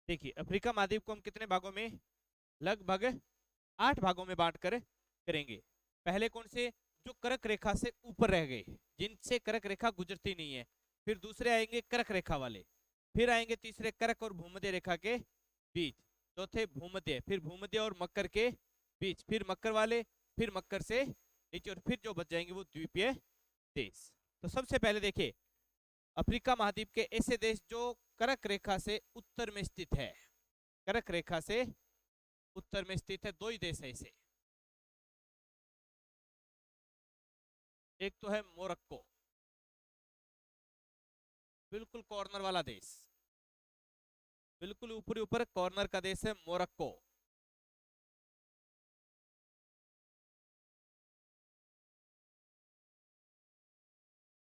देखिए अफ्रीका महाद्वीप को हम कितने भागों में, लगभग 8 भागों में बांट कर करेंगे। पहले कौन से, जो कर्क रेखा से ऊपर रह गए, जिनसे कर्क रेखा गुजरती नहीं है। फिर दूसरे आएंगे कर्क रेखा वाले। फिर आएंगे तीसरे कर्क और भूमध्य रेखा के बीच। चौथे भूमध्य, फिर भूमध्य और मकर के बीच, फिर मकर वाले, फिर मकर से नीचे, और फिर जो बच जाएंगे वो द्वीपीय देश। तो सबसे पहले देखिए अफ्रीका महाद्वीप के ऐसे देश जो कर्क रेखा से उत्तर में स्थित है। कर्क रेखा से उत्तर में स्थित है, दो ही देश है इसे। एक तो है मोरक्को, बिल्कुल कॉर्नर वाला देश, बिल्कुल ऊपरी ऊपर कॉर्नर का देश है मोरक्को।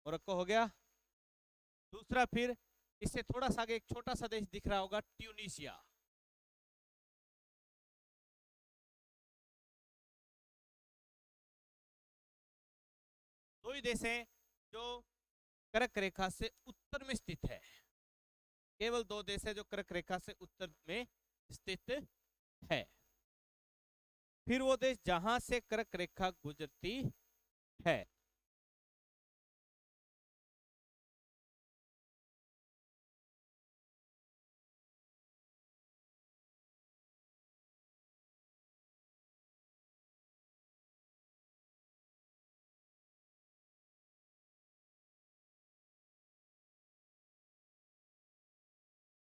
मोरक्को हो गया। दूसरा फिर इससे थोड़ा सा आगे एक छोटा सा देश दिख रहा होगा, ट्यूनीशिया। दो ही देश हैं जो कर्क रेखा से उत्तर में स्थित है। केवल दो देश है जो कर्क रेखा से उत्तर में स्थित है। फिर वो देश जहां से कर्क रेखा गुजरती है।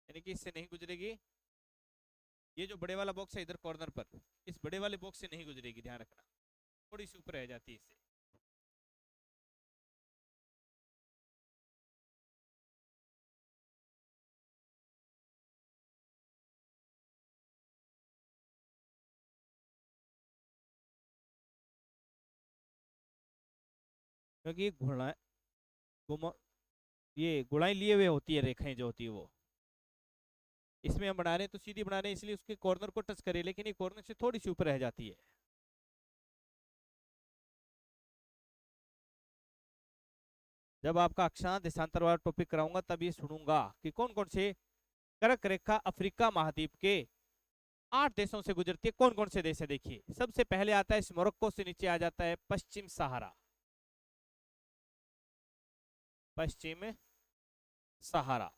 यानी कि इससे नहीं गुजरेगी। ये जो बड़े वाला बॉक्स है इधर कॉर्नर पर, इस बड़े वाले बॉक्स से नहीं गुजरेगी, ध्यान रखना, थोड़ी सी ऊपर रह जाती है इससे। क्योंकि ये घुड़ा गुमा, ये गुड़ाई लिए हुए होती है रेखाएं जो होती है वो, इसमें हम बना रहे हैं तो सीधी बना रहे हैं इसलिए उसके कॉर्नर को टच करें, लेकिन ये कॉर्नर से थोड़ी सी ऊपर रह जाती है। जब आपका अक्षांश देशांतर वाला टॉपिक कराऊंगा तब ये सुनूंगा कि कौन कौन से कर्क रेखा अफ्रीका महाद्वीप के 8 देशों से गुजरती है। कौन कौन से देश है देखिए, सबसे पहले आता है, इस मोरक्को से नीचे आ जाता है पश्चिम सहारा। पश्चिम सहारा।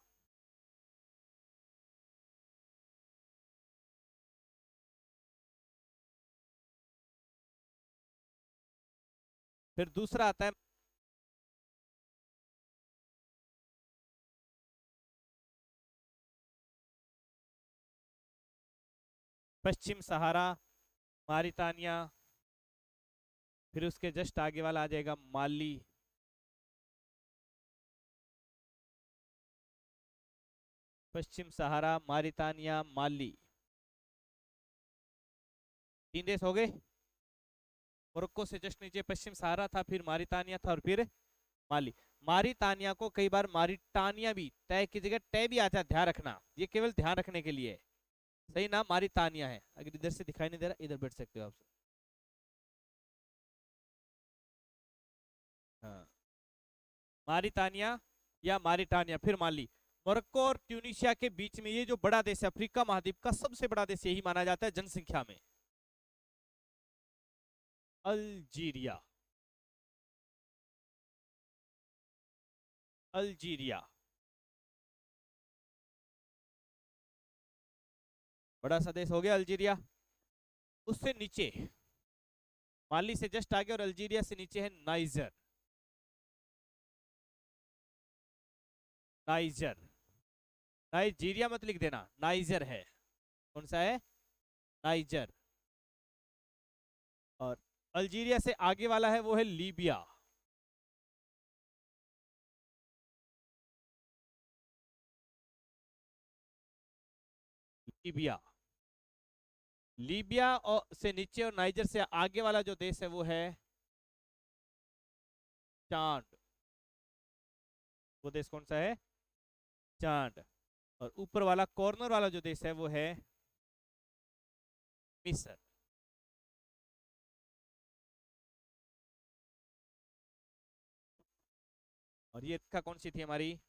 फिर दूसरा आता है पश्चिम सहारा, मारितानिया। फिर उसके जस्ट आगे वाला आ जाएगा माली। पश्चिम सहारा, मारितानिया, माली, 3 देश हो गए। मोरक्को से जस्ट नीचे पश्चिम सहारा था, फिर मारितानिया था, और फिर माली। मारितानिया को कई बार मारिटानिया भी, तय की जगह तय भी आता है, ध्यान रखना, ये केवल ध्यान रखने के लिए है। सही नाम मारितानिया है। अगर इधर से दिखाई नहीं दे रहा, इधर बैठ सकते हो आप। हाँ, मारितानिया या मारिटानिया, फिर माली। मोरक्को और ट्यूनिशिया के बीच में ये जो बड़ा देश है, अफ्रीका महाद्वीप का सबसे बड़ा देश यही माना जाता है जनसंख्या में, अल्जीरिया। अल्जीरिया बड़ा सा देश हो गया अल्जीरिया। उससे नीचे माली से जस्ट आगे और अल्जीरिया से नीचे है नाइजर। नाइजर, नाइजीरिया मत लिख देना, नाइजर है। कौन सा है, नाइजर। और अल्जीरिया से आगे वाला है वो है लीबिया। लीबिया। लीबिया और से नीचे और नाइजर से आगे वाला जो देश है वो है चांद। वो देश कौन सा है, चांद। और ऊपर वाला कॉर्नर वाला जो देश है वो है मिस्र। और ये रेखा कौन सी थी हमारी,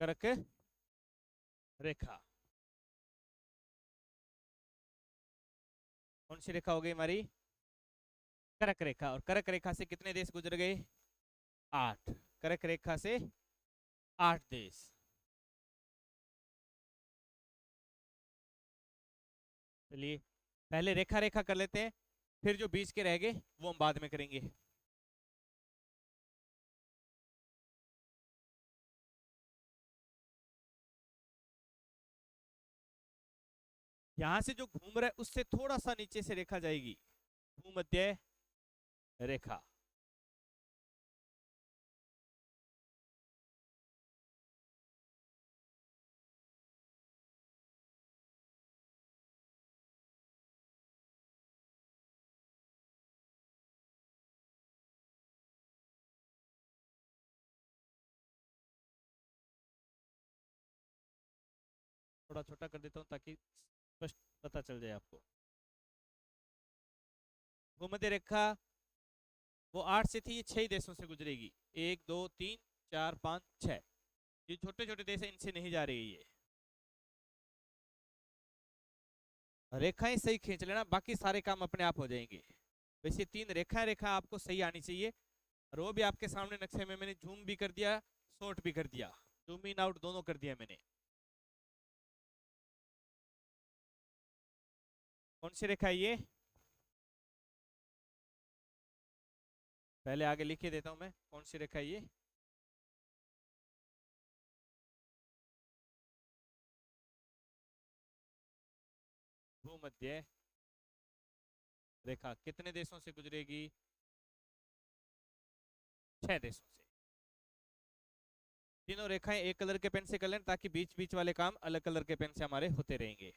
कर्क रेखा। कौन सी रेखा हो गई हमारी? कर्क रेखा। और कर्क रेखा से कितने देश गुजर गए? 8। कर्क रेखा से 8 देश। चलिए पहले रेखा रेखा कर लेते हैं, फिर जो बीच के रह गए वो हम बाद में करेंगे। यहां से जो घूम रहा है उससे थोड़ा सा नीचे से रेखा जाएगी, भूमध्य रेखा। थोड़ा छोटा कर देता हूँ ताकि स्पष्ट पता चल जाए आपको। भूमध्य रेखा वो 8 से थी, ये 6 देशों से गुजरेगी। 1 2 3 4 5 6। ये छोटे छोटे देश हैं, इनसे नहीं जा रही है ये। रेखाएं सही खींच लेना, बाकी सारे काम अपने आप हो जाएंगे। वैसे 3 रेखा आपको सही आनी चाहिए। और वो भी आपके सामने नक्शे में मैंने जूम भी कर दिया, शॉर्ट भी कर दिया, जूम इन आउट दोनों कर दिया मैंने। कौन सी रेखा है ये? पहले आगे लिख के देता हूं मैं, कौन सी रेखा है ये? भूमध्य रेखा कितने देशों से गुजरेगी? 6 देशों से। तीनों रेखाएं एक कलर के पेन से कर लें ताकि बीच बीच वाले काम अलग कलर के पेन से हमारे होते रहेंगे।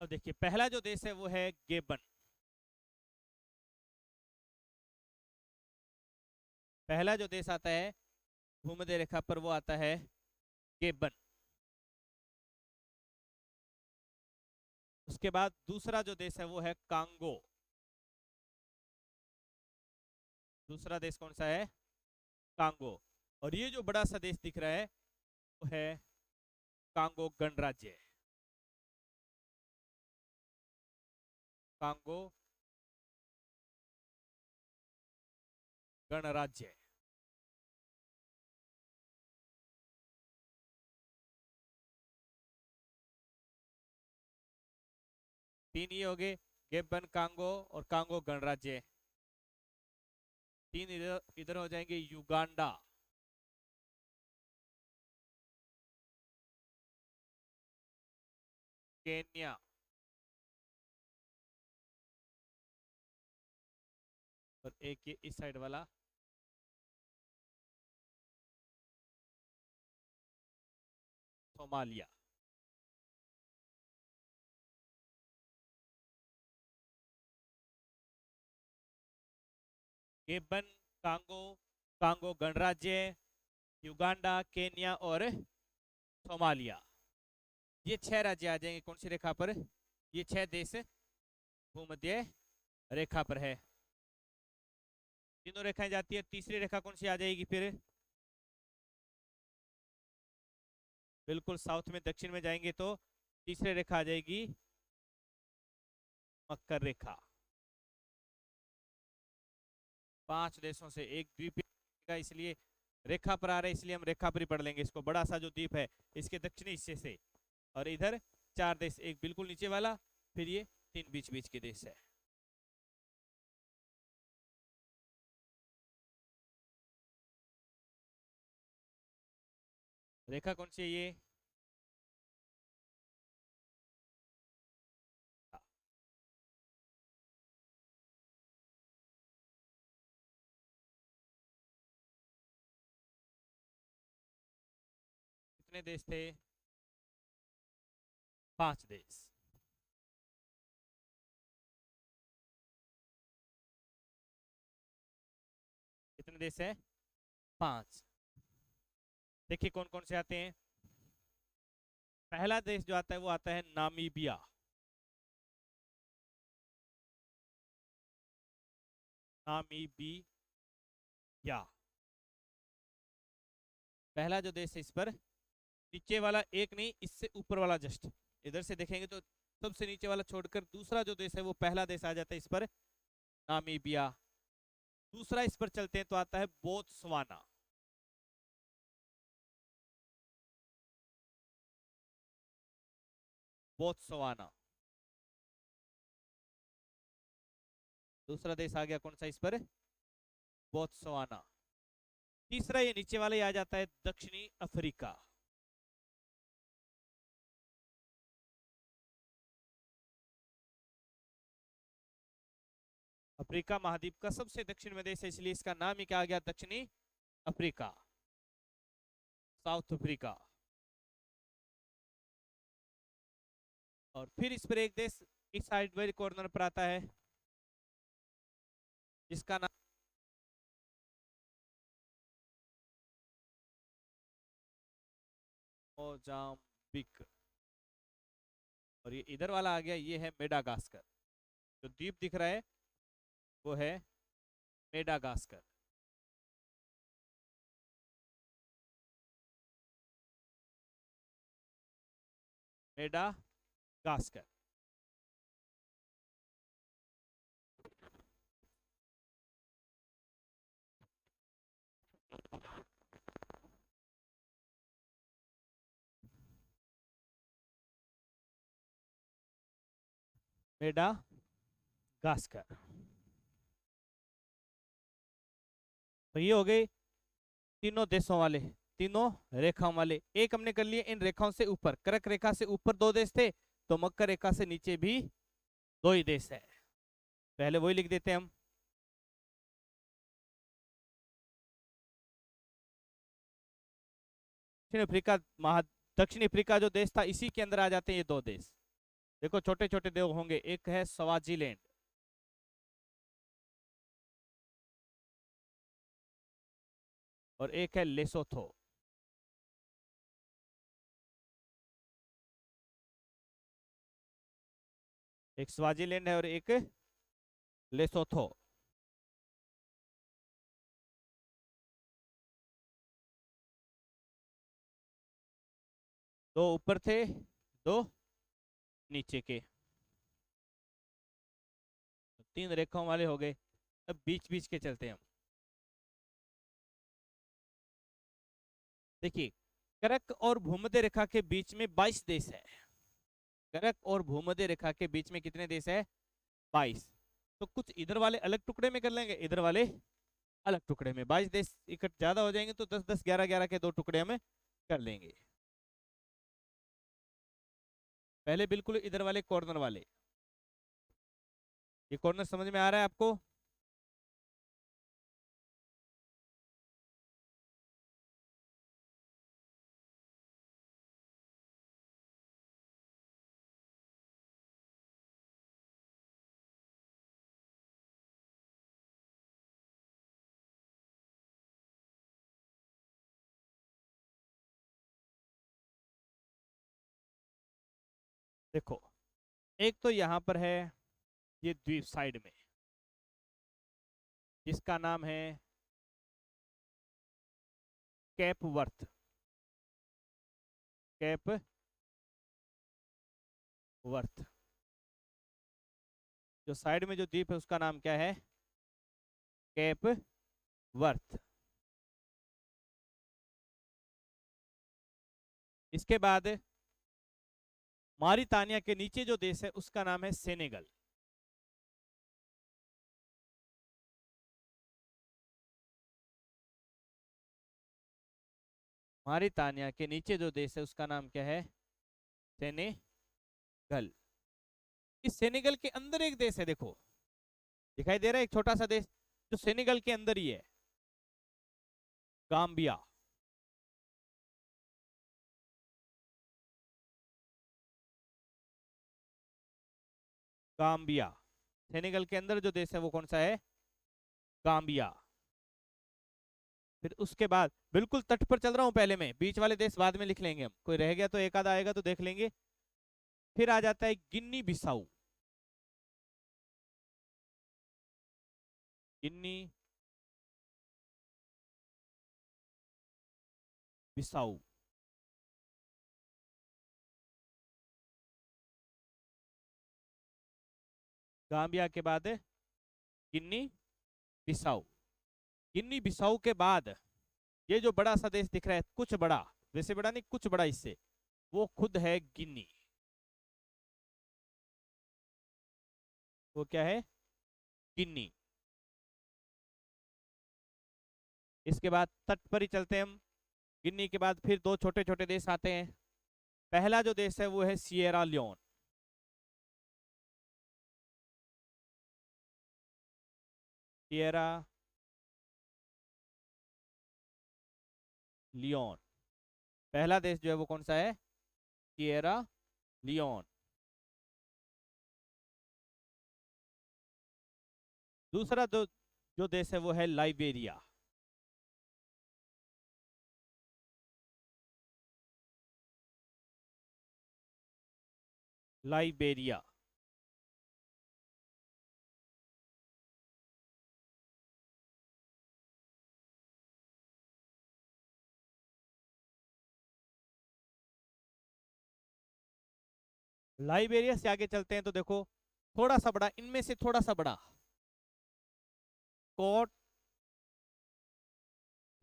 अब देखिए पहला जो देश है वो है गेबन। पहला जो देश आता है भूमध्य रेखा पर वो आता है गेबन। उसके बाद दूसरा जो देश है वो है कांगो। दूसरा देश कौन सा है? कांगो। और ये जो बड़ा सा देश दिख रहा है वो है कांगो गणराज्य। कांगो गणराज्य। तीन ये हो गए, गेबन, कांगो और कांगो गणराज्य। तीन इधर इधर हो जाएंगे युगांडा। केन्या। और एक ये इस साइड वाला सोमालिया। गेबन, कांगो, कांगो गणराज्य, युगांडा, केन्या और सोमालिया। ये 6 राज्य आ जाएंगे कौन सी रेखा पर? ये 6 देश भूमध्य रेखा पर है। तीनों रेखाएं जाती है, तीसरी रेखा कौन सी आ जाएगी फिर? बिल्कुल साउथ में, दक्षिण में जाएंगे तो तीसरी रेखा आ जाएगी मकर रेखा। 5 देशों से एक द्वीप का, इसलिए रेखा पर आ रहा है, इसलिए हम रेखा पर ही पढ़ लेंगे इसको। बड़ा सा जो द्वीप है इसके दक्षिणी हिस्से से, और इधर 4 देश, एक बिल्कुल नीचे वाला, फिर ये 3 बीच बीच के देश है। रेखा कौन सी है ये? कितने देश थे? 5 देश। कितने देश है? 5। देखिए कौन कौन से आते हैं। पहला देश जो आता है वो आता है नामीबिया। नामीबिया। पहला जो देश है इस पर नीचे वाला एक नहीं, इससे ऊपर वाला जस्ट इधर से देखेंगे तो सबसे नीचे वाला छोड़कर दूसरा जो देश है वो पहला देश आ जाता है इस पर, नामीबिया। दूसरा इस पर चलते हैं तो आता है बोत्सवाना। बोत्सवाना दूसरा देश आ गया, कौन सा इस पर, बोत्सवाना। तीसरा ये नीचे वाला ही आ जाता है दक्षिणी अफ्रीका। अफ्रीका महाद्वीप का सबसे दक्षिण में देश है, इसलिए इसका नाम ही क्या आ गया, दक्षिणी अफ्रीका, साउथ अफ्रीका। और फिर इस पर एक देश इस साइड वेरी कॉर्नर पर आता है जिसका नाम मोजाम्बिक। और ये इधर वाला आ गया, ये है मेडागास्कर। जो द्वीप दिख रहा है वो है मेडागास्कर। मेडागास्कर। मेडागास्कर। तो ये हो गए तीनों देशों वाले, तीनों रेखाओं वाले। एक हमने कर लिए इन रेखाओं से ऊपर, कर्क रेखा से ऊपर दो देश थे, तो मकर रेखा से नीचे भी दो ही देश है। पहले वही लिख देते हैं हम। दक्षिण अफ्रीका दक्षिण अफ्रीका जो देश था इसी के अंदर आ जाते हैं ये दो देश। देखो छोटे छोटे देश होंगे, एक है स्वाजीलैंड, और एक है लेसोथो। एक स्वाजीलैंड है और एक लेसोथो। दो ऊपर थे, दो नीचे के, तीन रेखाओं वाले हो गए। अब बीच बीच के चलते हैं हम। देखिए कर्क और भूमध्य रेखा के बीच में 22 देश है। कर्क और भूमध्य रेखा के बीच में कितने देश है, 22। तो कुछ इधर वाले अलग टुकड़े में कर लेंगे, इधर वाले अलग टुकड़े में। 22 देश इकट्ठे ज्यादा हो जाएंगे तो 10-10, 11-11 के दो टुकड़े में कर लेंगे। पहले बिल्कुल इधर वाले कॉर्नर वाले, ये कॉर्नर समझ में आ रहा है आपको? देखो एक तो यहां पर है ये द्वीप साइड में, जिसका नाम है कैप वर्थ। Cap worth. जो साइड में जो द्वीप है उसका नाम क्या है, कैप वर्थ। इसके बाद मारितानिया के नीचे जो देश है उसका नाम है सेनेगल। मारितानिया के नीचे जो देश है उसका नाम क्या है, सेनेगल। इस सेनेगल के अंदर एक देश है, देखो दिखाई दे रहा है एक छोटा सा देश जो सेनेगल के अंदर ही है, गाम्बिया। गाम्बिया सेनेगल के अंदर जो देश है वो कौन सा है, गाम्बिया। फिर उसके बाद बिल्कुल तट पर चल रहा हूं, पहले में बीच वाले देश बाद में लिख लेंगे हम, कोई रह गया तो एक आधा आएगा तो देख लेंगे। फिर आ जाता है गिन्नी बिसाऊ। गिनी बिसाऊ। गाम्बिया के बाद गिनी बिसाऊ। गिनी बिसाऊ के बाद ये जो बड़ा सा देश दिख रहा है, कुछ बड़ा, वैसे बड़ा नहीं, कुछ बड़ा इससे, वो खुद है गिनी। वो क्या है? गिनी। इसके बाद तट पर ही चलते हैं हम। गिनी के बाद फिर दो छोटे छोटे देश आते हैं। पहला जो देश है वो है सिएरा लियोन। Sierra Leone. पहला देश जो है वो कौन सा है? Sierra Leone. दूसरा जो देश है वो है लाइबेरिया। लाइबेरिया। लाइबेरिया से आगे चलते हैं तो देखो, थोड़ा सा बड़ा, इनमें से थोड़ा सा बड़ा, कोट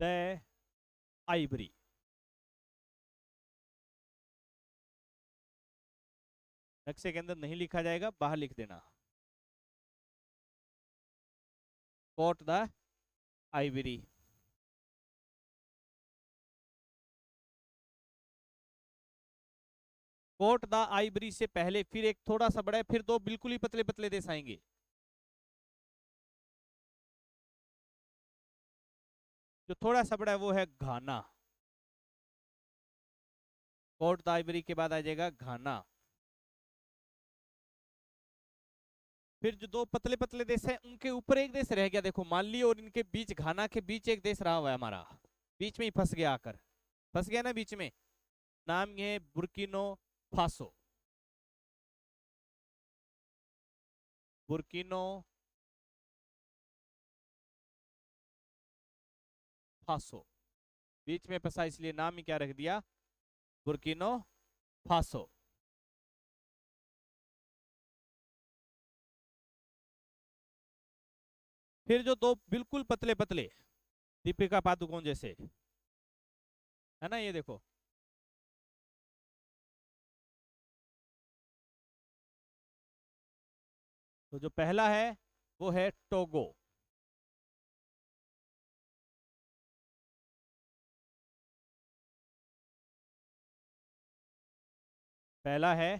द आइवरी। नक्शे के अंदर नहीं लिखा जाएगा, बाहर लिख देना, Cote d'Ivoire. Cote d'Ivoire से पहले फिर एक थोड़ा सा बड़ा है, फिर दो बिल्कुल ही पतले पतले देश आएंगे। जो थोड़ा सा बड़ा है वो है घाना। कोट द आइवरी के बाद आ जाएगा घाना। फिर जो दो पतले पतले देश हैं उनके ऊपर एक देश रह गया, देखो माली और इनके बीच, घाना के बीच एक देश रहा हुआ है हमारा, बीच में ही फंस गया, आकर फंस गया ना बीच में। नाम ये है बुर्किनो फासो। बुर्किनो फासो बीच में फंसा, इसलिए नाम ही क्या रख दिया? बुर्किनो फासो। फिर जो दो बिल्कुल पतले पतले, दीपिका पादुकोण जैसे, है ना, ये देखो, तो जो पहला है वो है टोगो। पहला है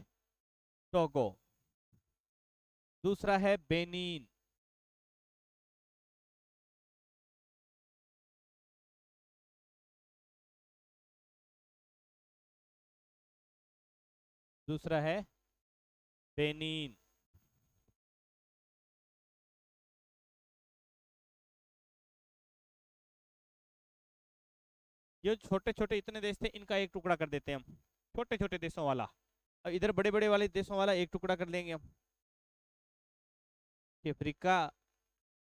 टोगो। दूसरा है बेनीन। दूसरा है बेनीन। ये छोटे छोटे इतने देश थे, इनका एक टुकड़ा कर देते हैं हम, छोटे छोटे देशों वाला। अब इधर बड़े बड़े वाले देशों वाला एक टुकड़ा कर लेंगे हम। कि अफ्रीका,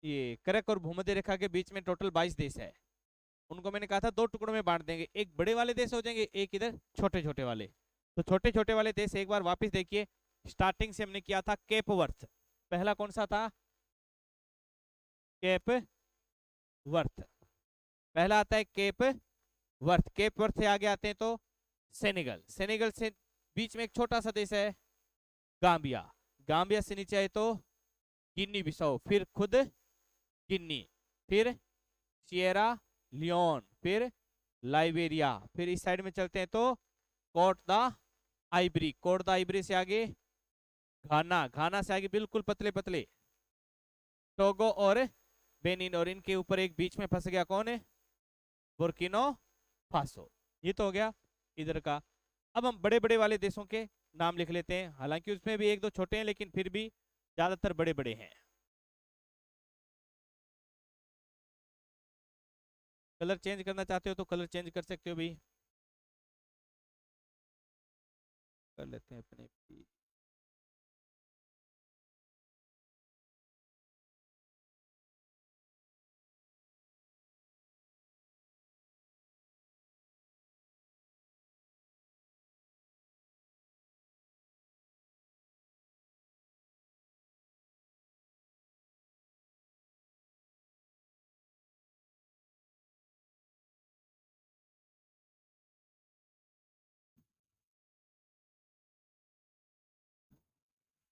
ये करक और भूमध्य रेखा के बीच में टोटल 22 देश है। उनको मैंने कहा था दो टुकड़ों में बांट देंगे, एक बड़े वाले देश हो जाएंगे, एक इधर छोटे छोटे वाले। तो छोटे छोटे वाले देश एक बार वापस देखिए, स्टार्टिंग से हमने किया था केप वर्थ। पहला कौन सा था? Cape Verde. पहला आता है केप वर्थ। केप वर्थ से आगे आते हैं तो सेनेगल। सेनेगल से बीच में एक छोटा सा देश है गाम्बिया। गाम्बिया से नीचे आए तो गिनी बिसाओ, फिर खुद गिनी, फिर सिएरा लियोन, फिर लाइबेरिया, फिर इस साइड में चलते हैं तो Cote d'Ivoire. Cote d'Ivoire से आगे घाना। घाना से आगे बिल्कुल पतले पतले टोगो और बेनिन, और इनके ऊपर एक बीच में फंस गया, कौन है? बुर्किनो फासो। ये तो हो गया इधर का। अब हम बड़े बड़े वाले देशों के नाम लिख लेते हैं, हालांकि उसमें भी एक दो छोटे हैं लेकिन फिर भी ज्यादातर बड़े बड़े हैं। कलर चेंज करना चाहते हो तो कलर चेंज कर सकते हो भी, कर लेते हैं अपने।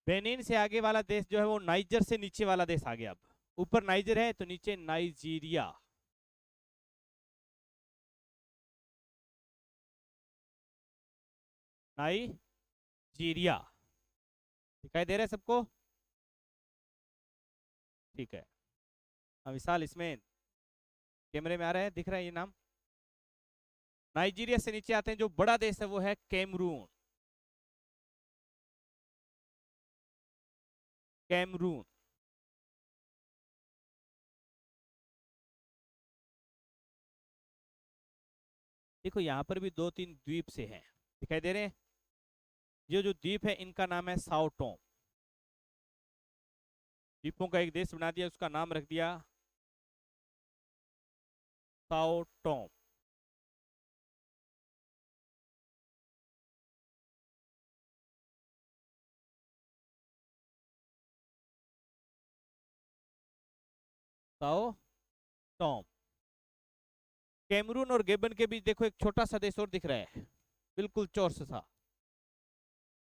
बेनिन से आगे वाला देश जो है वो नाइजर से नीचे वाला देश आ गया। अब ऊपर नाइजर है तो नीचे नाइजीरिया। नाइजीरिया दिखाई दे रहा है सबको? ठीक है। अब विशाल इसमें कैमरे में आ रहा है, दिख रहा है ये नाम? नाइजीरिया से नीचे आते हैं जो बड़ा देश है वो है कैमरून। कैमरून। देखो यहाँ पर भी दो तीन द्वीप से हैं, दिखाई दे रहे हैं? ये जो द्वीप है इनका नाम है साओ टोम। द्वीपों का एक देश बना दिया, उसका नाम रख दिया Sao Tome. Sao Tome. Cameroon और गेबन के बीच देखो एक छोटा सा देश और दिख रहा है, बिल्कुल चौरस सा,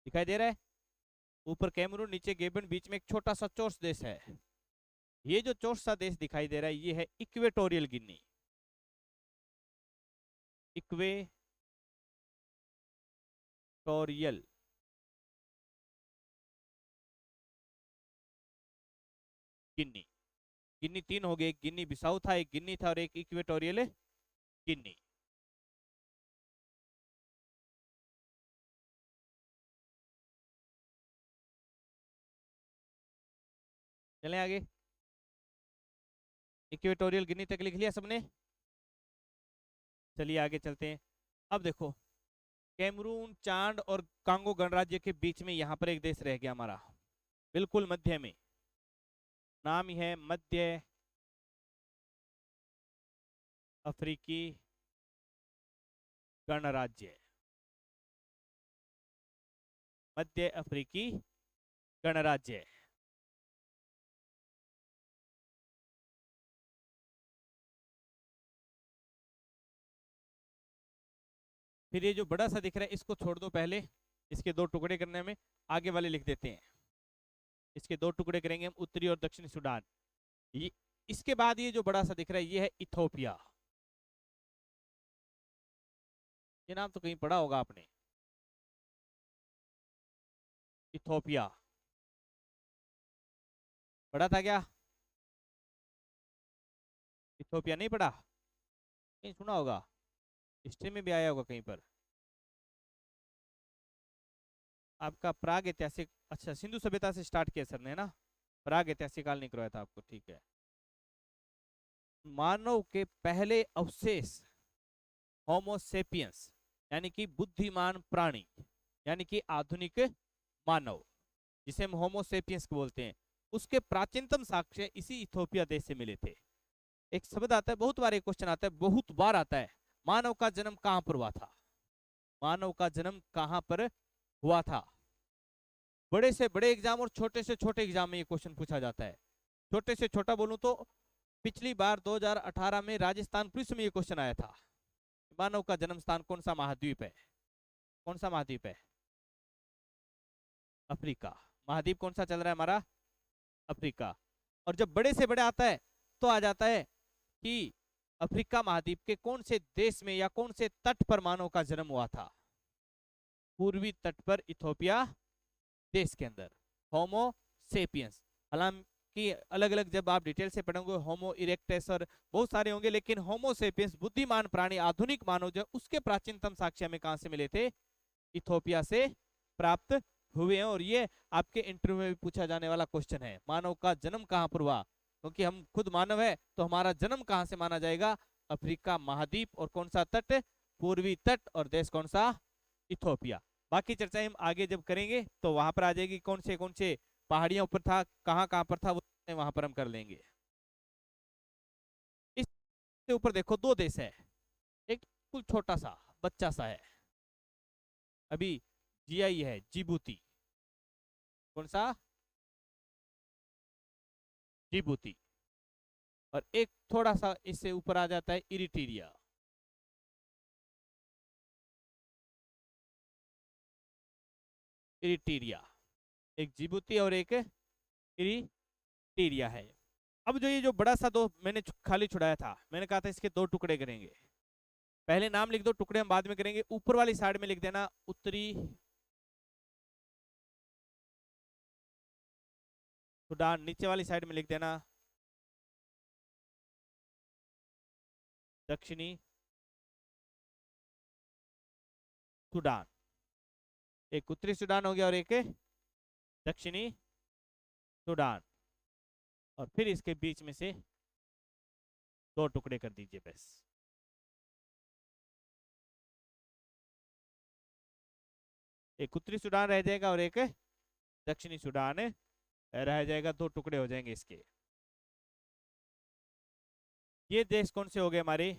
दिखाई दे रहा है? ऊपर कैमरून, नीचे गेबन, बीच में एक छोटा सा चौरस देश है। ये जो चौरस सा देश दिखाई दे रहा है ये है इक्वेटोरियल गिनी। Equatorial Guinea. गिनी तीन हो गए, एक गिनी बिसाऊ था, एक गिनी था और एक इक्वेटोरियल गिनी। चलें आगे। इक्वेटोरियल गिनी तक लिख लिया सबने? चलिए आगे चलते हैं। अब देखो कैमरून, चांद और कांगो गणराज्य के बीच में यहाँ पर एक देश रह गया हमारा, बिल्कुल मध्य में। नाम ही है मध्य अफ्रीकी गणराज्य। मध्य अफ्रीकी गणराज्य। फिर ये जो बड़ा सा दिख रहा है इसको छोड़ दो, पहले इसके दो टुकड़े करने में, आगे वाले लिख देते हैं। इसके दो टुकड़े करेंगे हम, उत्तरी और दक्षिणी सूडान। ये इसके बाद ये जो बड़ा सा दिख रहा है ये है इथोपिया। ये नाम तो कहीं पढ़ा होगा आपने, इथोपिया। पढ़ा था क्या? इथोपिया नहीं पढ़ा? कहीं सुना होगा, हिस्ट्री में भी आया होगा कहीं पर। आपका प्राग ऐतिहासिक, अच्छा सिंधु सभ्यता से स्टार्ट किया सर ने ना, प्राग ऐतिहासिक काल नहीं करवाया था आपको, ठीक है। मानव के पहले अवशेष होमोसेपियंस यानी कि बुद्धिमान प्राणी, यानी कि आधुनिक मानव, जिसे हम होमोसेपियंस बोलते हैं, उसके प्राचीनतम साक्ष्य इसी इथोपिया देश से मिले थे। एक शब्द आता है, बहुत बार एक क्वेश्चन आता है, बहुत बार आता है, मानव का जन्म कहां पर हुआ था? मानव का जन्म कहां पर हुआ था? बड़े से बड़े एग्जाम और छोटे से छोटे एग्जाम में ये क्वेश्चन पूछा जाता है। छोटे से छोटा बोलूं तो पिछली बार 2018 में राजस्थान पुलिस में ये क्वेश्चन आया था, मानव का जन्म स्थान कौन सा महाद्वीप है? कौन सा महाद्वीप है? अफ्रीका। महाद्वीप कौन सा चल रहा है हमारा? अफ्रीका। और जब बड़े से बड़े आता है तो आ जाता है कि अफ्रीका महाद्वीप के कौन से देश में या कौन से तट पर मानव का जन्म हुआ था? पूर्वी तट पर इथोपिया देश के अंदर। होमो सेपियंस, हालांकि अलग अलग जब आप डिटेल से पढ़ोगे होमो इरेक्टस और बहुत सारे होंगे, लेकिन होमो सेपियंस बुद्धिमान प्राणी आधुनिक मानव जो उसके प्राचीनतम साक्ष्य में कहां से मिले थे? इथोपिया से प्राप्त हुए हैं। और ये आपके इंटरव्यू में भी पूछा जाने वाला क्वेश्चन है, मानव का जन्म कहां पर हुआ? क्योंकि हम खुद मानव है तो हमारा जन्म कहां से माना जाएगा? अफ्रीका महाद्वीप। और कौन सा तट? पूर्वी तट। और देश कौन सा? इथोपिया। बाकी चर्चा हम आगे जब करेंगे तो वहां पर आ जाएगी कौन से पहाड़ियों पर था, कहां कहां पर था, वो वहां पर हम कर लेंगे। इससे ऊपर देखो दो देश है, एक कुल छोटा सा बच्चा सा है, अभी जीआई है, जिबूती। कौन सा? जिबूती। और एक थोड़ा सा इससे ऊपर आ जाता है इरिट्रिया। इरिट्रिया एक जिबूती और एक इरिट्रिया है। अब जो ये जो बड़ा सा दो मैंने खाली छुड़ाया था, मैंने कहा था इसके दो टुकड़े करेंगे। पहले नाम लिख दो, टुकड़े हम बाद में करेंगे। ऊपर वाली साइड में लिख देना उत्तरी सूडान, नीचे वाली साइड में लिख देना दक्षिणी सूडान। एक उत्तरी सूडान हो गया और एक दक्षिणी सूडान, और फिर इसके बीच में से दो टुकड़े कर दीजिए बस। एक उत्तरी सूडान रह जाएगा और एक दक्षिणी सूडान रह जाएगा, दो टुकड़े हो जाएंगे इसके। ये देश कौन से हो गए हमारे?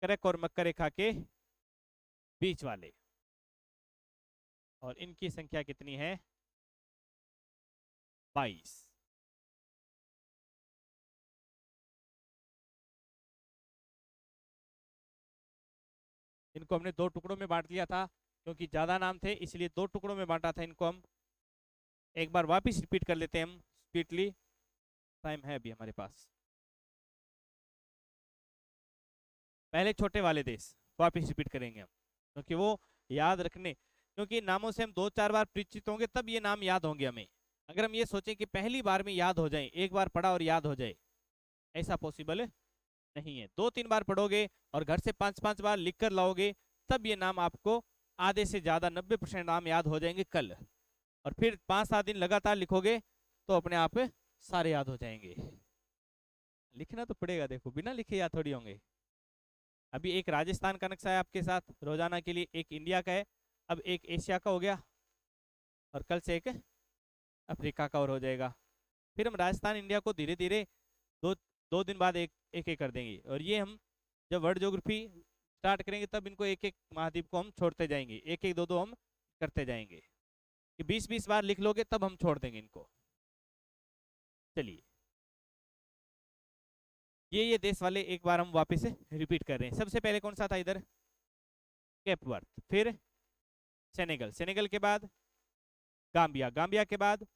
करक और मकर रेखा के बीच वाले, और इनकी संख्या कितनी है? 22। इनको हमने दो टुकड़ों में बांट लिया था, क्योंकि ज्यादा नाम थे इसलिए दो टुकड़ों में बांटा था इनको। हम एक बार वापस रिपीट कर लेते हैं हम स्पीडली, टाइम है अभी हमारे पास। पहले छोटे वाले देश वापस रिपीट करेंगे हम, क्योंकि वो याद रखने, क्योंकि नामों से हम दो चार बार परिचित होंगे तब ये नाम याद होंगे हमें। अगर हम ये सोचें कि पहली बार में याद हो जाए, एक बार पढ़ा और याद हो जाए, ऐसा पॉसिबल नहीं है। दो तीन बार पढ़ोगे और घर से पांच पांच बार लिख कर लाओगे, तब ये नाम आपको आधे से ज्यादा 90% नाम याद हो जाएंगे कल। और फिर 5-7 दिन लगातार लिखोगे तो अपने आप सारे याद हो जाएंगे। लिखना तो पड़ेगा, देखो बिना लिखे याद थोड़ी होंगे। अभी एक राजस्थान का नक्शा है आपके साथ रोजाना के लिए, एक इंडिया का है, अब एक एशिया का हो गया, और कल से एक अफ्रीका का और हो जाएगा। फिर हम राजस्थान इंडिया को धीरे धीरे दो दो दिन बाद एक एक कर देंगे। और ये हम जब वर्ल्ड ज्योग्राफी स्टार्ट करेंगे तब इनको एक एक महाद्वीप को हम छोड़ते जाएंगे, एक एक दो दो हम करते जाएंगे। कि 20-20 बार लिख लोगे तब हम छोड़ देंगे इनको। चलिए, ये देश वाले एक बार हम वापस रिपीट कर रहे हैं। सबसे पहले कौन सा था इधर? केप वर्थ, फिर सेनेगल, सेनेगल के बाद गाम्बिया, गाम्बिया के बाद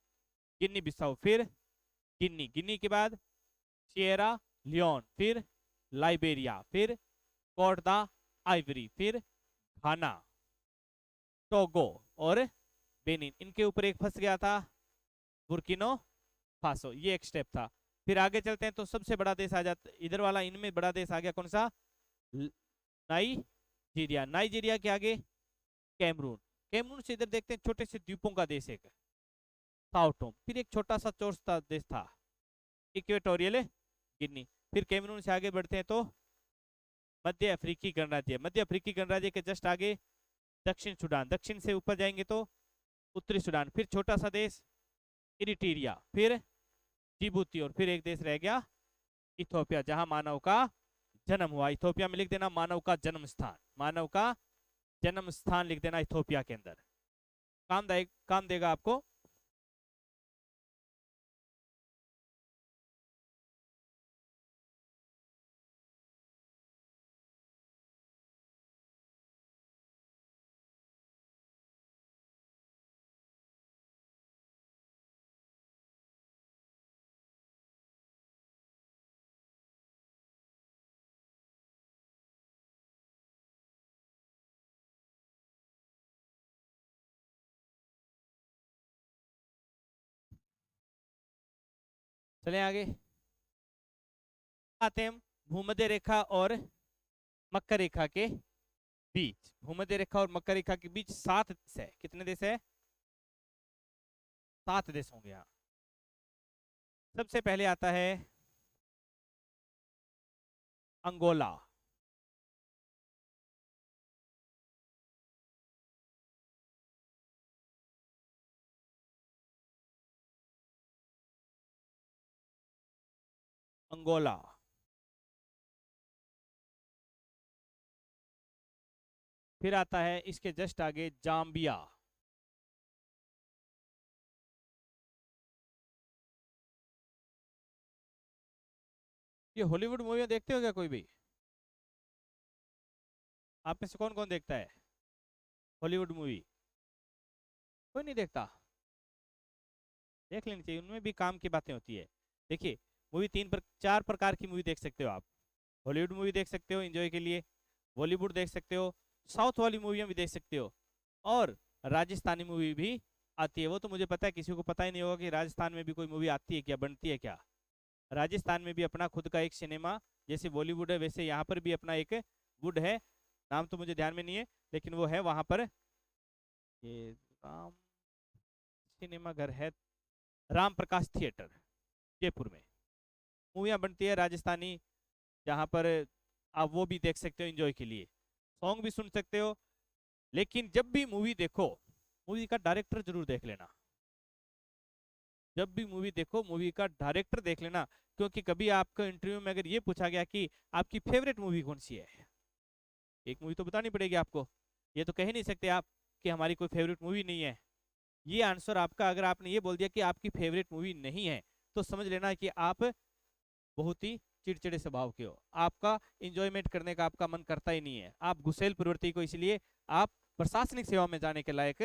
गिनी बिसाऊ, फिर गिनी, गिनी के बाद सिएरा लियोन, फिर लाइबेरिया, फिर कोट दा आइवरी, फिर घाना, टोगो और बेनिन। इनके ऊपर एक फंस गया था, बुर्किनो फासो, ये एक स्टेप था। फिर आगे चलते हैं तो सबसे बड़ा देश आ जाता, इधर वाला इनमें बड़ा देश आ गया कौन सा? नाइजीरिया, नाइजीरिया के आगे कैमरून, कैमरून से इधर देखते हैं छोटे से द्वीपों का देश एक साओटोम, फिर एक छोटा सा चौथा देश था इक्वेटोरियल गिनी। फिर कैमरून से आगे बढ़ते हैं तो मध्य अफ्रीकी गणराज्य, मध्य अफ्रीकी गणराज्य के जस्ट आगे दक्षिण सूडान, दक्षिण से ऊपर जाएंगे तो उत्तरी सूडान, फिर छोटा सा देश इरिट्रिया, फिर जिबूती, और फिर एक देश रह गया इथोपिया, जहां मानव का जन्म हुआ। इथोपिया में लिख देना मानव का जन्म स्थान, मानव का जन्म स्थान लिख देना इथोपिया के अंदर। काम देगा आपको। चले आगे आते हैं हम भूमध्य रेखा और मकर रेखा के बीच। भूमध्य रेखा और मकर रेखा के बीच 7 देश है। कितने देश है? 7 देश होंगे यहाँ। सबसे पहले आता है अंगोला, अंगोला। फिर आता है इसके जस्ट आगे जाम्बिया, ये हॉलीवुड मूवी देखते हो क्या कोई भी? आप में से कौन कौन देखता है हॉलीवुड मूवी? कोई नहीं देखता? देख लेनी चाहिए, उनमें भी काम की बातें होती है। देखिए मूवी 4 प्रकार की मूवी देख सकते हो आप। हॉलीवुड मूवी देख सकते हो एंजॉय के लिए, बॉलीवुड देख सकते हो, साउथ वाली मूवियाँ भी देख सकते हो, और राजस्थानी मूवी भी आती है। वो तो मुझे पता है, किसी को पता ही नहीं होगा कि राजस्थान में भी कोई मूवी आती है क्या, बनती है क्या। राजस्थान में भी अपना खुद का एक सिनेमा, जैसे बॉलीवुड है वैसे यहाँ पर भी अपना एक वुड है, नाम तो मुझे ध्यान में नहीं है, लेकिन वो है वहाँ पर। ये राम सिनेमा घर है, राम प्रकाश थिएटर जयपुर में मूवियाँ बनती है राजस्थानी, जहाँ पर आप वो भी देख सकते हो एंजॉय के लिए, सॉन्ग भी सुन सकते हो। लेकिन जब भी मूवी देखो, मूवी का डायरेक्टर जरूर देख लेना। जब भी मूवी देखो मूवी का डायरेक्टर देख लेना, क्योंकि कभी आपको इंटरव्यू में अगर ये पूछा गया कि आपकी फेवरेट मूवी कौन सी है, एक मूवी तो बतानी पड़ेगी आपको। ये तो कह ही नहीं सकते आप कि हमारी कोई फेवरेट मूवी नहीं है। ये आंसर आपका, अगर आपने ये बोल दिया कि आपकी फेवरेट मूवी नहीं है, तो समझ लेना कि आप बहुत ही चिड़चिड़े स्वभाव के हो, आपका इंजॉयमेंट करने का आपका मन करता ही नहीं है, आप गुस्सेल प्रवृत्ति को, इसलिए आप प्रशासनिक सेवा में जाने के लायक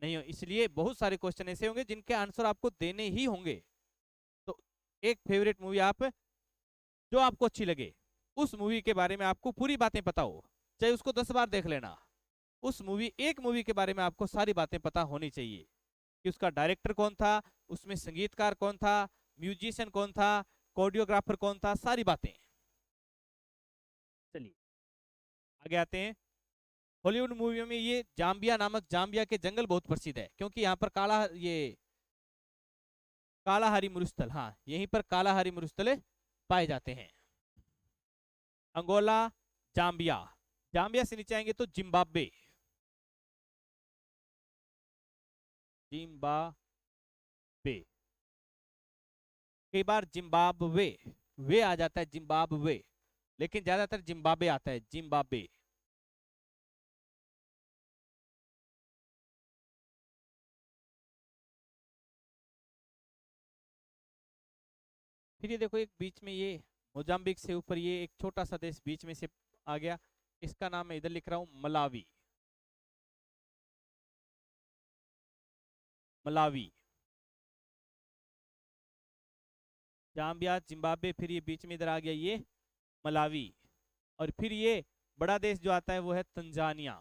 नहीं हो। इसलिए बहुत सारे क्वेश्चन ऐसे होंगे जिनके आंसर आपको देने ही होंगे। तो एक फेवरेट मूवी आप, जो आपको अच्छी लगे, उस मूवी के बारे में आपको पूरी बातें पता हो, चाहे उसको 10 बार देख लेना, उस मूवी, एक मूवी के बारे में आपको सारी बातें पता होनी चाहिए कि उसका डायरेक्टर कौन था, उसमें संगीतकार कौन था, म्यूजिशियन कौन था, कोरियोग्राफर कौन था, सारी बातें। चलिए आगे आते हैं। हॉलीवुड मूवियों में ये जाम्बिया नामक, जाम्बिया के जंगल बहुत प्रसिद्ध है, क्योंकि यहाँ पर कालाहारी मरुस्थल, हाँ यहीं पर कालाहारी मरुस्थल पाए जाते हैं। अंगोला, जाम्बिया, जाम्बिया से नीचे आएंगे तो जिम्बाब्वे, जिम्बाब्वे, कई बार जिम्बाब्वे वे आ जाता है, जिम्बाब्वे, लेकिन ज्यादातर जिम्बाब्वे आता है, जिम्बाब्वे। फिर ये देखो एक बीच में ये मोजाम्बिक से ऊपर ये एक छोटा सा देश बीच में से आ गया, इसका नाम मैं इधर लिख रहा हूं मलावी, मलावी। जाम्बिया, जिम्बाब्वे, फिर ये बीच में इधर आ गया ये मलावी, और फिर ये बड़ा देश जो आता है वो है तंजानिया।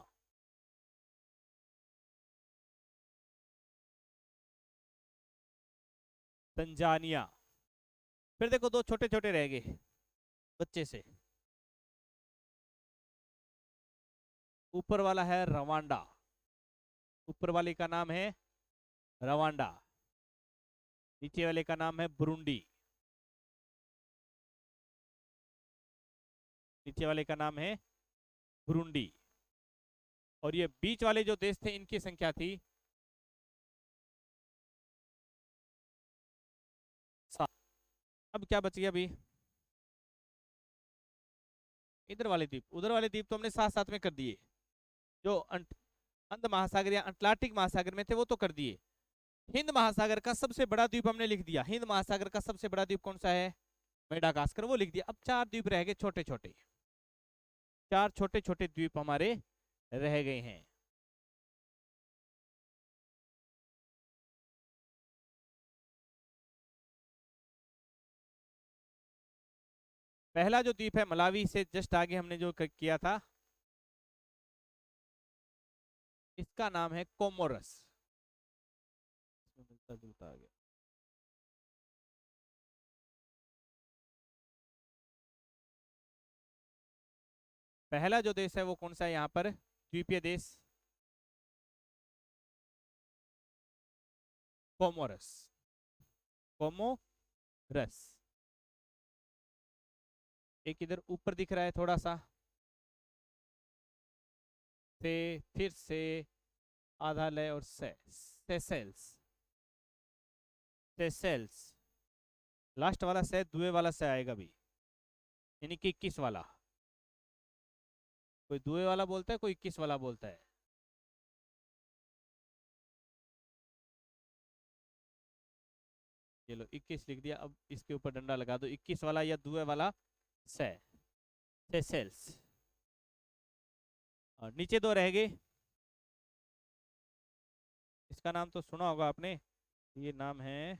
तंजानिया। फिर देखो दो छोटे छोटे रह गए बच्चे से, ऊपर वाला है रवांडा, ऊपर वाले का नाम है रवांडा, नीचे वाले का नाम है बुरुंडी, नीचे वाले का नाम है बुरुंडी, और ये बीच वाले जो देश थे इनकी संख्या थी 7। अब क्या बच गया अभी, इधर वाले द्वीप, उधर वाले द्वीप तो हमने साथ साथ में कर दिए, जो अंध महासागर या अटलांटिक महासागर में थे वो तो कर दिए। हिंद महासागर का सबसे बड़ा द्वीप हमने लिख दिया, हिंद महासागर का सबसे बड़ा द्वीप कौन सा है, मेडागास्कर, वो लिख दिया। अब 4 द्वीप रह गए छोटे छोटे, 4 छोटे छोटे द्वीप हमारे रह गए हैं। पहला जो द्वीप है मलावी से जस्ट आगे हमने जो किया था, इसका नाम है कोमोरस, मिलता जुलता आ गया। पहला जो देश है वो कौन सा है यहाँ पर द्वीपीय देश, कोमोरस, कोमोरस। एक इधर ऊपर दिख रहा है थोड़ा सा, से फिर से आधा लय और सेसेल्स, सेसेल्स, लास्ट वाला से दुए वाला से आएगा भी, यानी कि 21 वाला, कोई दुए वाला बोलता है, कोई 21 वाला बोलता है। ये लो 21 लिख दिया, अब इसके ऊपर डंडा लगा दो, 21 वाला या दुए वाला से, सेसेल्स। और नीचे 2 रह गए, इसका नाम तो सुना होगा आपने, ये नाम है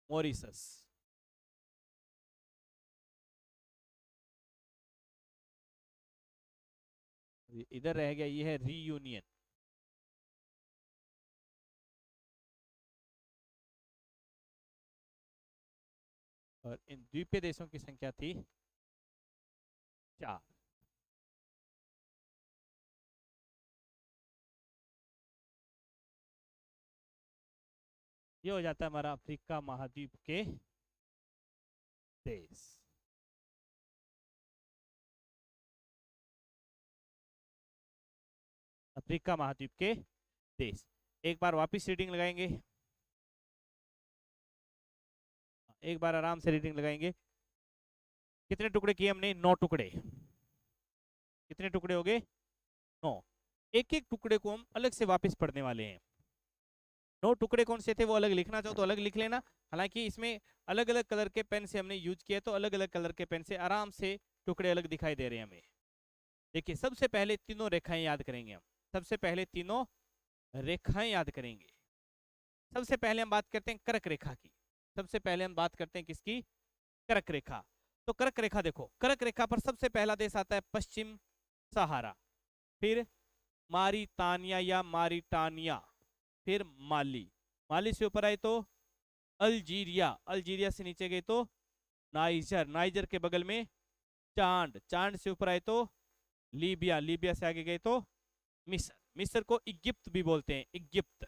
मॉरिशस। इधर रह गया, ये है रीयूनियन। और इन द्वीपीय देशों की संख्या थी 4। ये हो जाता है हमारा अफ्रीका महाद्वीप के देश। अफ्रीका महाद्वीप के देश। एक बार वापस रीडिंग लगाएंगे, एक बार आराम से रीडिंग लगाएंगे। कितने टुकड़े किए हमने? 9 टुकड़े। कितने टुकड़े हो गए? 9। एक एक टुकड़े को हम अलग से वापस पढ़ने वाले हैं। 9 टुकड़े कौन से थे वो अलग लिखना चाहो तो अलग लिख लेना। हालांकि इसमें अलग अलग कलर के पेन से हमने यूज किया, तो अलग अलग कलर के पेन से आराम से टुकड़े अलग दिखाई दे रहे हैं हमें। देखिए, सबसे पहले तीनों रेखाएं याद करेंगे हम। सबसे पहले तीनों रेखाएं याद करेंगे। सबसे पहले हम बात करते हैं कर्क रेखा की। सबसे पहले हम बात करते हैं किसकी? कर्क रेखा। तो कर्क रेखा देखो, कर्क रेखा पर सबसे पहला देश आता है पश्चिम सहारा, फिर मारितानिया या मारिटानिया, फिर माली। माली से ऊपर आए तो अल्जीरिया, अल्जीरिया से नीचे गए तो नाइजर, नाइजर के बगल में चांद, चांद से ऊपर आए तो लीबिया, लीबिया से आगे गए तो मिस्र, मिस्र को इजिप्ट भी बोलते हैं, इजिप्ट।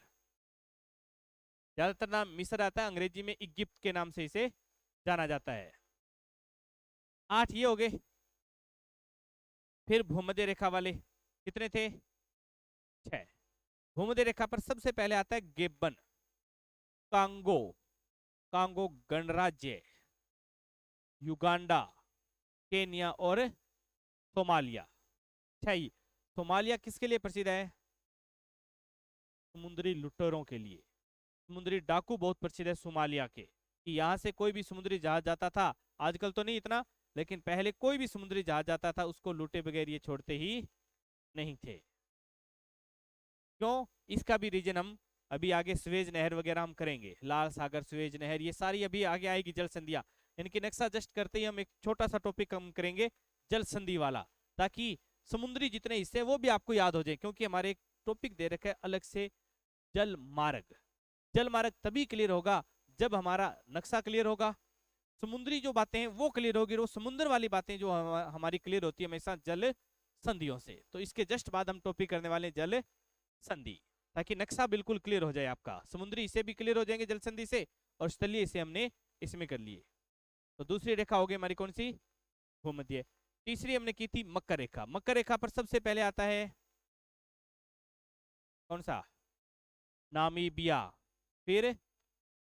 ज्यादातर नाम मिस्र आता है, अंग्रेजी में इजिप्ट के नाम से इसे जाना जाता है। 8 ये हो गए। फिर भूमध्य रेखा वाले कितने थे? 6। भूमध्य रेखा पर सबसे पहले आता है गेबन, कांगो, कांगो गणराज्य, युगांडा, केनिया और सोमालिया। अच्छा, सोमालिया किसके लिए प्रसिद्ध है? समुद्री लुटेरों के लिए। समुद्री डाकू बहुत प्रसिद्ध है सोमालिया के, कि यहाँ से कोई भी समुद्री जहाज जाता था, आजकल तो नहीं इतना, लेकिन पहले कोई भी समुद्री जहाज जाता था उसको लूटे बगैर ये छोड़ते ही नहीं थे। क्यों? इसका भी रीजन हम अभी आगे स्वेज नहर वगैरह हम करेंगे, लाल सागर, स्वेज नहर, ये सारी अभी आगे आएगी जल संधियां। इनकी नक्शा जस्ट करते ही हम एक छोटा सा टॉपिक हम करेंगे जल संधि वाला, ताकि समुद्री जितने हिस्से वो भी आपको याद हो जाए। क्योंकि हमारे एक टॉपिक दे रखा है अलग से, जल मार्ग। जल मार्ग तभी क्लियर होगा जब हमारा नक्शा क्लियर होगा, समुद्री जो बातें हैं वो क्लियर होगी, वो समुद्र वाली बातें जो हमारी क्लियर होती है हमेशा जल संधियों से। तो इसके जस्ट बाद हम टॉपिक करने वाले जल संधि, ताकि नक्शा बिल्कुल क्लियर हो जाए आपका। समुद्री हिस्से भी क्लियर हो जाएंगे जल संधि से, और स्थलीय हिस्से हमने इसमें कर लिए। तो दूसरी रेखा हो गई हमारी कौन सी? भूमध्य। तीसरी हमने की थी मकर रेखा। मकर रेखा पर सबसे पहले आता है कौन सा? नामीबिया, फिर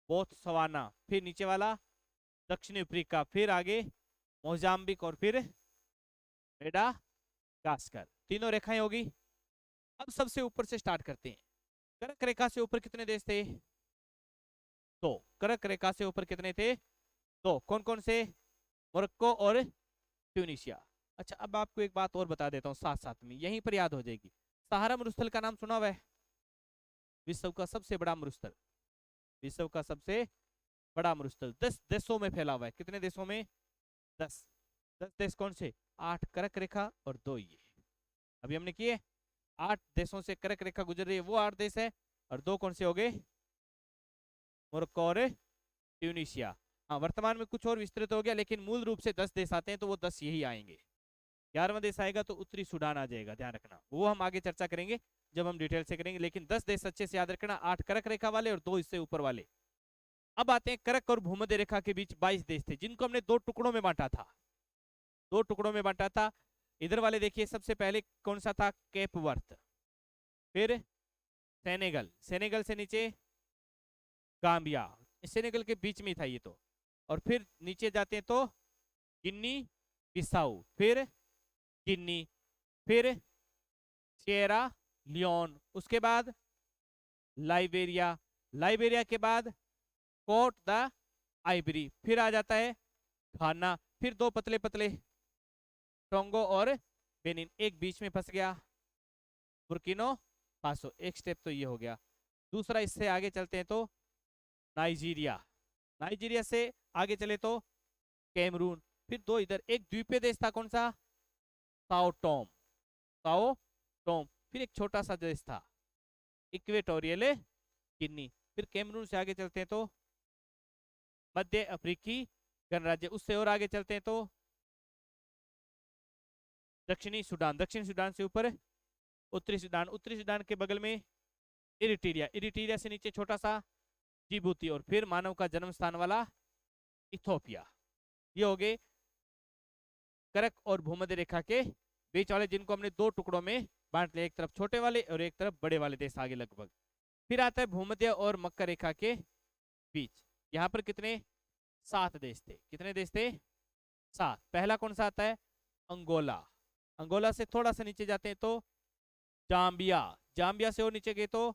बोत्सवाना, फिर नीचे वाला दक्षिणी अफ्रीका, फिर आगे मोजाम्बिक, और फिर मेडागास्कर। तीनों रेखाएं होगी। अब सबसे ऊपर से स्टार्ट करते हैं। कर्क रेखा से ऊपर कितने देश थे? 2। कर्क रेखा से ऊपर कितने थे? 2। कौन कौन से? मोरक्को और ट्यूनिशिया। अच्छा, अब आपको एक बात और बता देता हूँ साथ साथ में, यहीं पर याद हो जाएगी। सहारा मरुस्थल का नाम सुना हुआ है? विश्व का सबसे बड़ा मरुस्थल, विश्व का सबसे बड़ा मरुस्थल 10 देशों में फैला हुआ है। कितने देशों में? 10। 10 देश कौन से? 8 कर्क रेखा और 2 ये अभी हमने किए। 8 देशों से कर्क रेखा गुजर रही है, वो 8 देश है। और 2 कौन से हो गए? मोरक्को और ट्यूनिशिया। हाँ, वर्तमान में कुछ और विस्तृत हो गया, लेकिन मूल रूप से 10 देश आते हैं, तो वो 10 यही आएंगे। 11वां देश आएगा तो उत्तरी सूडान आ जाएगा, ध्यान रखना। वो हम आगे चर्चा करेंगे जब हम डिटेल से करेंगे, लेकिन 10 देश अच्छे से याद रखना। 8 कर्क रेखा वाले और 2 इससे ऊपर वाले। अब आते हैं कर्क और भूमध्य रेखा के बीच 22 देश थे, जिनको हमने 2 टुकड़ों में बांटा था। 2 टुकड़ों में बांटा था। इधर वाले देखिए, सबसे पहले कौन सा था? केप वर्थ, फिर सेनेगल, सेनेगल से नीचे गाम्बिया, सेनेगल के बीच में था ये तो। और फिर नीचे जाते हैं तो गिन्नी बिसाऊ, फिर गिन्नी, फिर सिएरा लियोन, उसके बाद लाइबेरिया, लाइबेरिया के बाद कोट द आइबरी, फिर आ जाता है घाना, फिर 2 पतले पतले टोंगो और बेनिन, एक बीच में फंस गया बुर्किनो फासो। एक स्टेप तो ये हो गया। दूसरा, इससे आगे चलते हैं तो नाइजीरिया, नाइजीरिया से आगे चले तो कैमरून, फिर दो इधर, एक द्वीपीय देश था कौन सा, साओ टोम, साओ टोम, फिर एक छोटा सा देश था इक्वेटोरियल गिनी। फिर कैमरून से आगे चलते हैं तो मध्य अफ्रीकी गणराज्य, उससे और आगे चलते हैं तो दक्षिणी सूडान, दक्षिण सूडान से ऊपर उत्तरी सूडान, उत्तरी सूडान के बगल में इरिट्रिया, इरिट्रिया से नीचे छोटा सा जिबूती, और फिर मानव का जन्म स्थान वाला इथोपिया। ये हो गए कर्क और भूमध्य रेखा के बीच वाले, जिनको हमने दो टुकड़ों में बांट लिया, एक तरफ छोटे वाले और एक तरफ बड़े वाले देश आगे लगभग। फिर आता है भूमध्य और मकर रेखा के बीच, यहाँ पर कितने, 7 देश थे। कितने देश थे, 7। पहला कौन सा आता है, अंगोला, अंगोला से थोड़ा सा नीचे जाते हैं तो जाम्बिया, जाम्बिया से और नीचे गए तो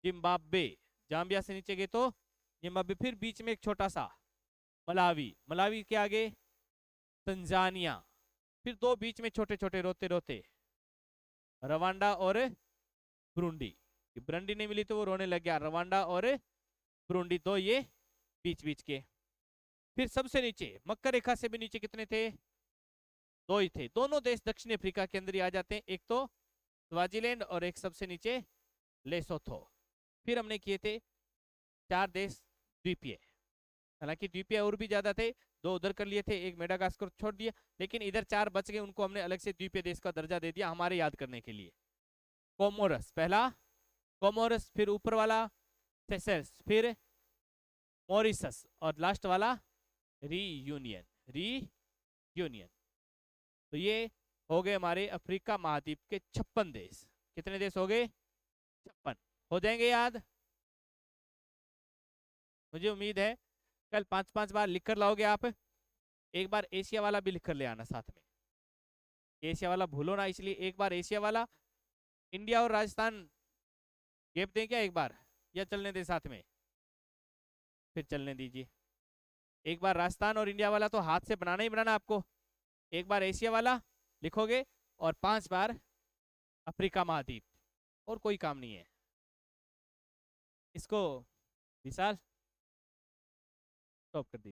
जिम्बाब्वे, जाम्बिया से नीचे गए तो जिम्बाब्वे, फिर बीच में एक छोटा सा मलावी, मलावी के आगे तंजानिया, फिर दो बीच में छोटे छोटे रोते रोते रवांडा और ब्रुंडी, ब्रुंडी नहीं मिली तो वो रोने लग गया, रवांडा और ब्रुंडी, दो ये बीच बीच के। फिर सबसे नीचे मकर रेखा से भी नीचे कितने थे, 2 ही थे। दोनों देश दक्षिण अफ्रीका के अंदर ही आ जाते हैं, एक तो स्वाजीलैंड और एक सबसे नीचे लेसोथो। फिर हमने किए थे 4 देश द्वीपीय, हालांकि द्वीपीय और भी ज्यादा थे, 2 उधर कर लिए थे, एक मेडागास्कर छोड़ दिया, लेकिन इधर 4 बच गए, उनको हमने अलग से द्वीपीय देश का दर्जा दे दिया हमारे याद करने के लिए। कोमोरस, पहला कोमोरस, फिर ऊपर वाला सेशेल्स, फिर मॉरिशस, और लास्ट वाला रीयूनियन, रीयूनियन। तो ये हो गए हमारे अफ्रीका महाद्वीप के 56 देश। कितने देश हो गए, 56 हो जाएंगे याद, मुझे उम्मीद है। कल 5-5 बार लिख कर लाओगे आप, एक बार एशिया वाला भी लिख कर ले आना साथ में, एशिया वाला भूलो ना, इसलिए एक बार एशिया वाला। इंडिया और राजस्थान गैप दें क्या एक बार, या चलने दें साथ में, फिर चलने दीजिए। एक बार राजस्थान और इंडिया वाला तो हाथ से बनाना ही बनाना आपको, एक बार एशिया वाला लिखोगे और 5 बार अफ्रीका महाद्वीप, और कोई काम नहीं है। इसको विशाल स्टॉप कर दीजिए।